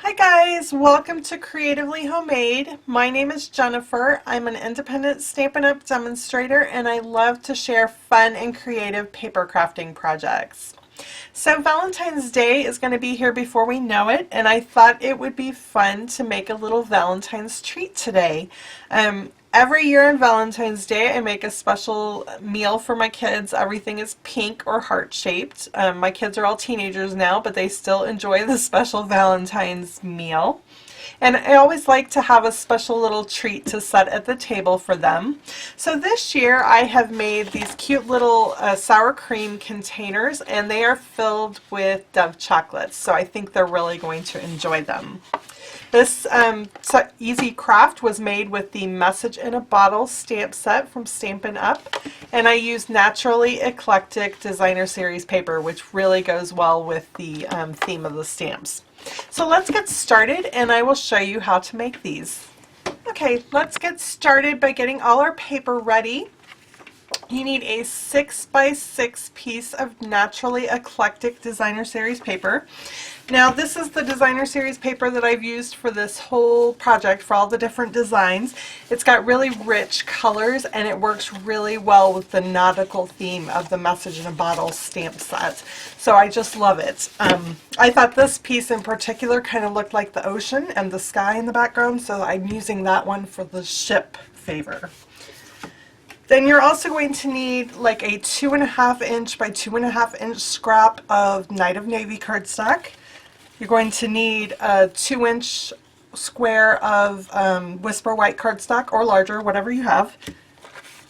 Hi guys, welcome to Creatively Homemade. My name is Jennifer. I'm an independent Stampin' Up! Demonstrator and I love to share fun and creative paper crafting projects. So Valentine's Day is going to be here before we know it, and I thought it would be fun to make a little Valentine's treat today. Every year on Valentine's Day I make a special meal for my kids. Everything is pink or heart-shaped. My kids are all teenagers now, but they still enjoy the special Valentine's meal. And I always like to have a special little treat to set at the table for them. So this year I have made these cute little sour cream containers, and they are filled with Dove chocolates. So I think they're really going to enjoy them. This easy craft was made with the Message in a Bottle stamp set from Stampin' Up, and I used Naturally Eclectic Designer Series paper, which really goes well with the theme of the stamps. So let's get started and I will show you how to make these. Okay, let's get started by getting all our paper ready. You need a 6x6 piece of Naturally Eclectic Designer Series paper. Now this is the Designer Series paper that I've used for this whole project for all the different designs. It's got really rich colors and it works really well with the nautical theme of the Message in a Bottle stamp set. So I just love it. I thought this piece in particular kind of looked like the ocean and the sky in the background, so I'm using that one for the ship favor. Then you're also going to need like a 2.5 inch by 2.5 inch scrap of Night of Navy cardstock. You're going to need a 2-inch square of Whisper White cardstock, or larger, whatever you have.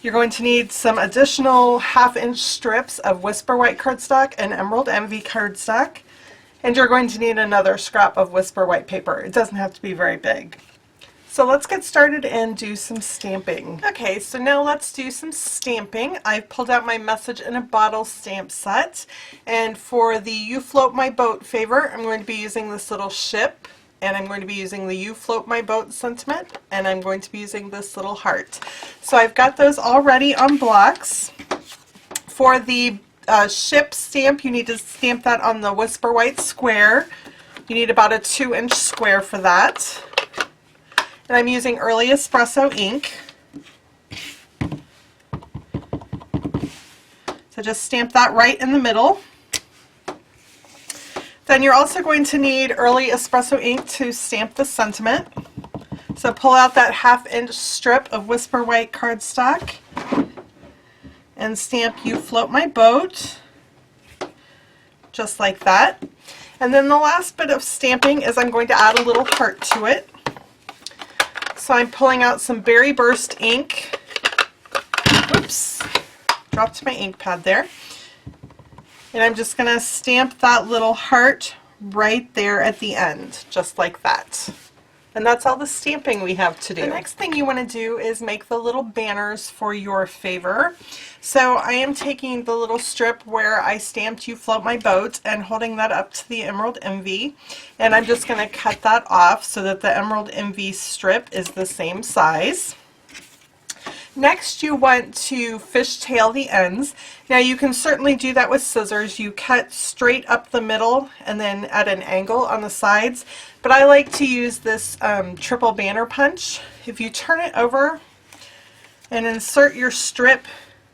You're going to need some additional 1/2 inch strips of Whisper White cardstock and Emerald Envy cardstock. And you're going to need another scrap of Whisper White paper. It doesn't have to be very big. So let's get started and do some stamping. Okay, so now let's do some stamping. I've pulled out my Message in a Bottle stamp set, and for the You Float My Boat favor, I'm going to be using this little ship, and I'm going to be using the You Float My Boat sentiment, and I'm going to be using this little heart. So I've got those all ready on blocks. For the ship stamp, you need to stamp that on the Whisper White square. You need about a 2-inch square for that. And I'm using Early Espresso ink. So just stamp that right in the middle. Then you're also going to need Early Espresso ink to stamp the sentiment. So pull out that 1/2 inch strip of Whisper White cardstock and stamp You Float My Boat, just like that. And then the last bit of stamping is I'm going to add a little heart to it. So I'm pulling out some Berry Burst ink. Whoops, dropped my ink pad there. And I'm just going to stamp that little heart right there at the end, just like that. And that's all the stamping we have to do. The next thing you want to do is make the little banners for your favor. So I am taking the little strip where I stamped You Float My Boat and holding that up to the Emerald Envy, and I'm just going to cut that off so that the Emerald Envy strip is the same size. Next, you want to fishtail the ends. Now you can certainly do that with scissors. You cut straight up the middle and then at an angle on the sides, but I like to use this triple banner punch. If you turn it over and insert your strip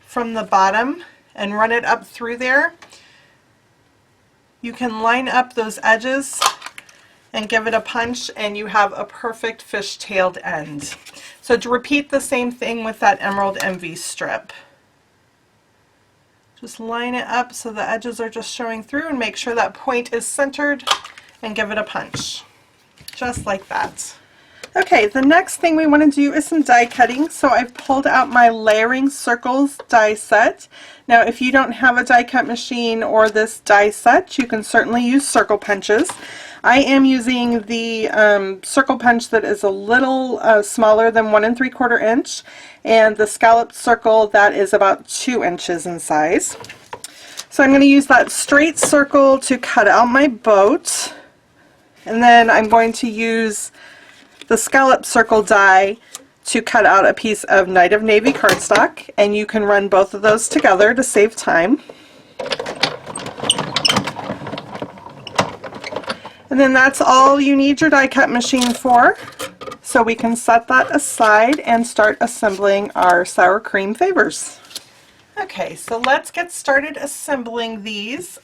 from the bottom and run it up through there, you can line up those edges and give it a punch, and you have a perfect fish-tailed end. So to repeat the same thing with that Emerald Envy strip. Just line it up so the edges are just showing through, and make sure that point is centered, and give it a punch. Just like that. Okay, the next thing we want to do is some die cutting. So I've pulled out my Layering Circles die set. Now if you don't have a die cut machine or this die set, you can certainly use circle punches. I am using the circle punch that is a little smaller than 1 3/4 inch, and the scalloped circle that is about 2 inches in size. So I'm going to use that straight circle to cut out my boat, and then I'm going to use the scallop circle die to cut out a piece of Night of Navy cardstock, and you can run both of those together to save time. And then that's all you need your die cut machine for. So we can set that aside and start assembling our sour cream favors. Okay, so let's get started assembling these.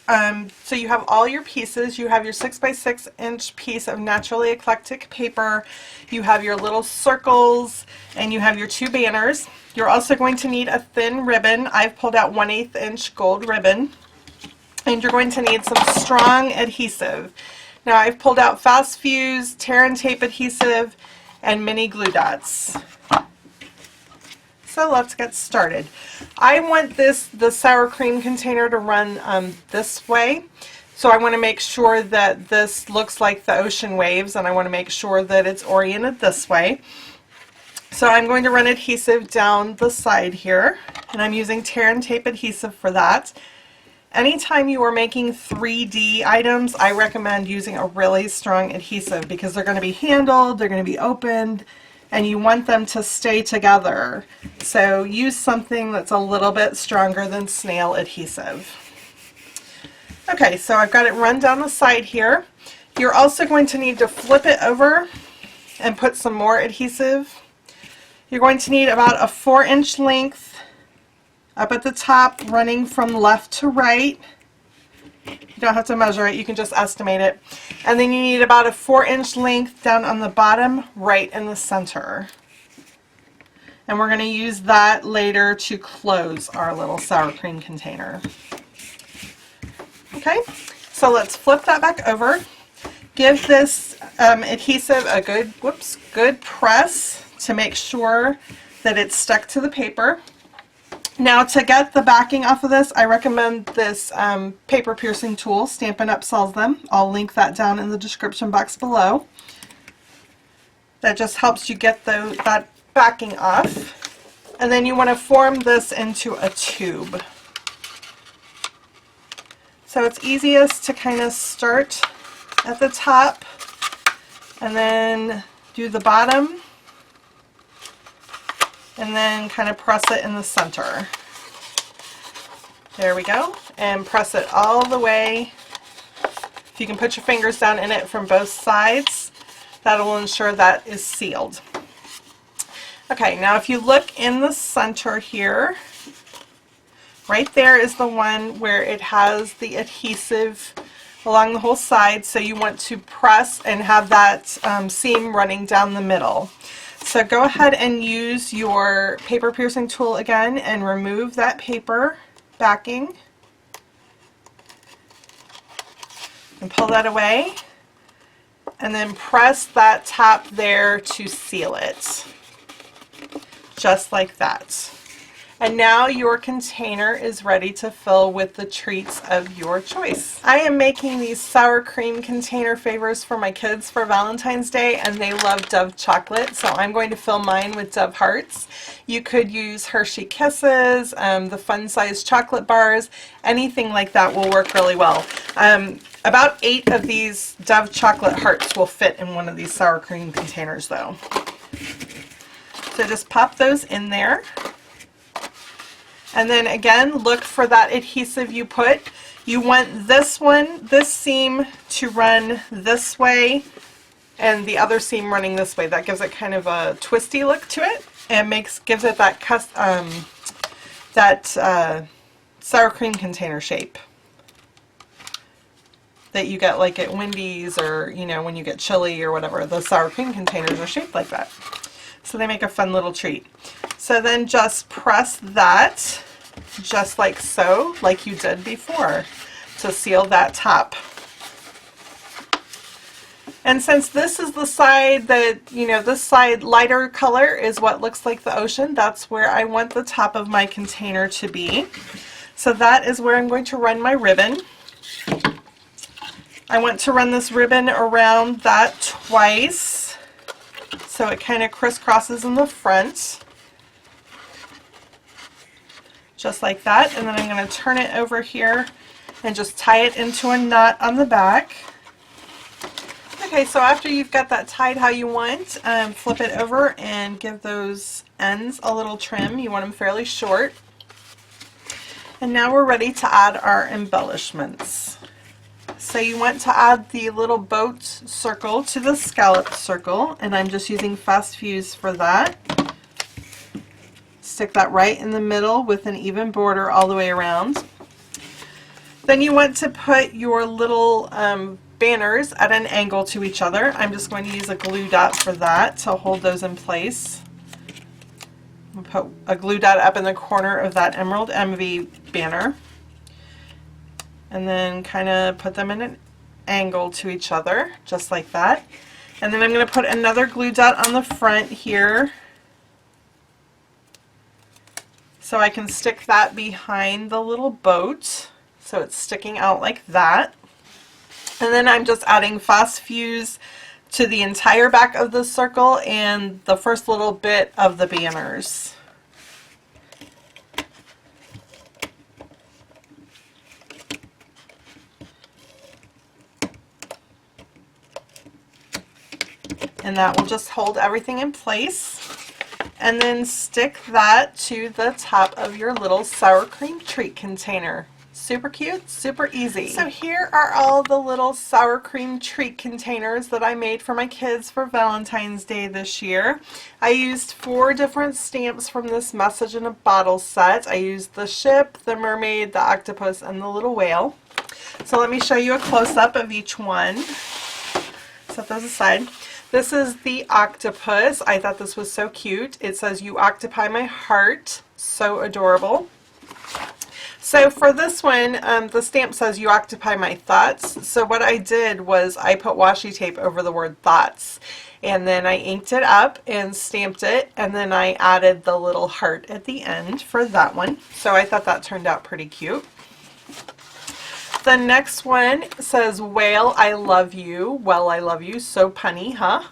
So you have all your pieces. You have your 6x6 inch piece of naturally eclectic paper. You have your little circles, and you have your two banners. You're also going to need a thin ribbon. I've pulled out 1/8 inch gold ribbon. And you're going to need some strong adhesive. Now I've pulled out fast fuse, tear and tape adhesive, and mini glue dots. So let's get started. I want the sour cream container to run this way. So I want to make sure that this looks like the ocean waves, and I want to make sure that it's oriented this way. So I'm going to run adhesive down the side here, and I'm using tear and tape adhesive for that. Anytime you are making 3D items, I recommend using a really strong adhesive because they're going to be handled, they're going to be opened, and you want them to stay together. So use something that's a little bit stronger than snail adhesive. Okay, so I've got it run down the side here. You're also going to need to flip it over and put some more adhesive. You're going to need about a 4-inch length up at the top, running from left to right. You don't have to measure it, you can just estimate it. And then you need about a 4-inch length down on the bottom right in the center. And we're going to use that later to close our little sour cream container. Okay, so let's flip that back over. Give this adhesive a good press to make sure that it's stuck to the paper. Now to get the backing off of this, I recommend this paper piercing tool. Stampin' Up sells them. I'll link that down in the description box below. That just helps you get that backing off. And then you want to form this into a tube. So it's easiest to kind of start at the top and then do the bottom, and then kind of press it in the center. There we go. And press it all the way. If you can put your fingers down in it from both sides, that will ensure that is sealed. Okay, now if you look in the center here, right there is the one where it has the adhesive along the whole side, so you want to press and have that seam running down the middle. So go ahead and use your paper piercing tool again and remove that paper backing and pull that away, and then press that top there to seal it, just like that. And now your container is ready to fill with the treats of your choice. I am making these sour cream container favors for my kids for Valentine's Day, and they love Dove chocolate, so I'm going to fill mine with Dove hearts. You could use Hershey Kisses, the fun-sized chocolate bars, anything like that will work really well. About 8 of these Dove chocolate hearts will fit in one of these sour cream containers though. So just pop those in there. And then again, look for that adhesive you put. You want this seam to run this way and the other seam running this way. That gives it kind of a twisty look to it and gives it that sour cream container shape that you get like at Wendy's, or you know, when you get chili or whatever, the sour cream containers are shaped like that. So they make a fun little treat. So then just press that just like so, like you did before, to seal that top. And since this is the side that, you know, this side lighter color is what looks like the ocean, that's where I want the top of my container to be. So that is where I'm going to run my ribbon. I want to run this ribbon around that twice, so it kind of crisscrosses in the front. Just like that. And then I'm going to turn it over here and just tie it into a knot on the back. Okay, so after you've got that tied how you want, flip it over and give those ends a little trim. You want them fairly short. And now we're ready to add our embellishments. So you want to add the little boat circle to the scallop circle, and I'm just using Fast Fuse for that. Stick that right in the middle with an even border all the way around. Then you want to put your little banners at an angle to each other. I'm just going to use a glue dot for that to hold those in place. I'll put a glue dot up in the corner of that Emerald Envy banner. And then kind of put them in an angle to each other, just like that. And then I'm going to put another glue dot on the front here, so I can stick that behind the little boat, so it's sticking out like that. And then I'm just adding Fast Fuse to the entire back of the circle and the first little bit of the banners. And that will just hold everything in place. And then stick that to the top of your little sour cream treat container. Super cute, super easy. So here are all the little sour cream treat containers that I made for my kids for Valentine's Day this year. I used 4 different stamps from this Message in a Bottle set. I used the ship, the mermaid, the octopus, and the little whale. So let me show you a close-up of each one. Set those aside. This is the octopus. I thought this was so cute. It says, "You occupy my heart." So adorable. So for this one, the stamp says, "You occupy my thoughts." So what I did was I put washi tape over the word thoughts. And then I inked it up and stamped it. And then I added the little heart at the end for that one. So I thought that turned out pretty cute. The next one says, "Whale, I love you." Well, I love you. So punny, huh?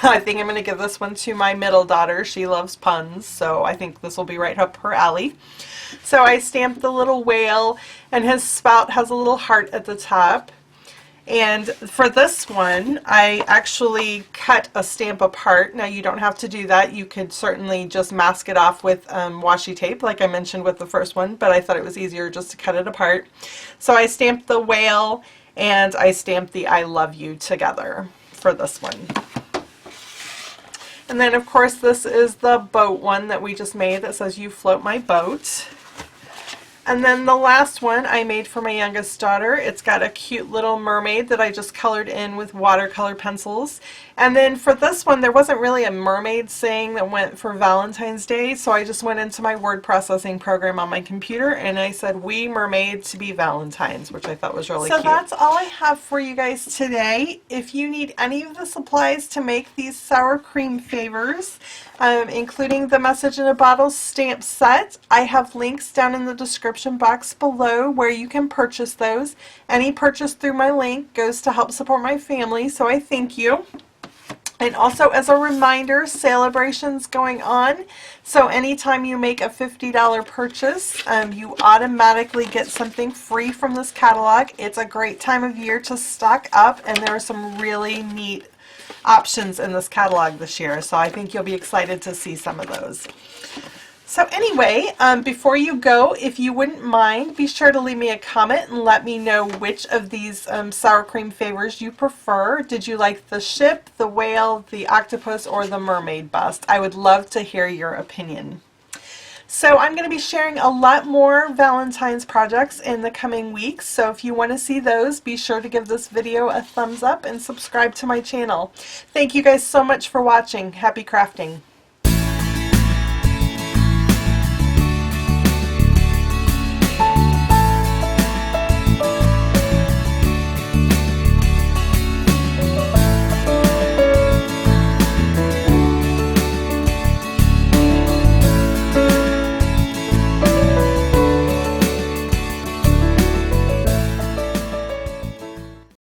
I think I'm going to give this one to my middle daughter. She loves puns, so I think this will be right up her alley. So I stamped the little whale, and his spout has a little heart at the top. And for this one, I actually cut a stamp apart. Now you don't have to do that. You could certainly just mask it off with washi tape, like I mentioned with the first one, but I thought it was easier just to cut it apart. So I stamped the whale and I stamped the "I love you" together for this one. And then of course this is the boat one that we just made that says, "You float my boat." And then the last one I made for my youngest daughter. It's got a cute little mermaid that I just colored in with watercolor pencils. And then for this one, there wasn't really a mermaid saying that went for Valentine's Day, so I just went into my word processing program on my computer and I said, "We mermaid to be Valentines," which I thought was really cute. So that's all I have for you guys today. If you need any of the supplies to make these sour cream favors, including the Message in a Bottle stamp set, I have links down in the description box below where you can purchase those. Any purchase through my link goes to help support my family, so I thank you. And also, as a reminder, celebration's going on, so anytime you make a $50 purchase, you automatically get something free from this catalog. It's a great time of year to stock up, and there are some really neat options in this catalog this year, so I think you'll be excited to see some of those. So anyway, before you go, if you wouldn't mind, be sure to leave me a comment and let me know which of these sour cream favors you prefer. Did you like the ship, the whale, the octopus, or the mermaid bust? I would love to hear your opinion. So I'm going to be sharing a lot more Valentine's projects in the coming weeks, so if you want to see those, be sure to give this video a thumbs up and subscribe to my channel. Thank you guys so much for watching. Happy crafting!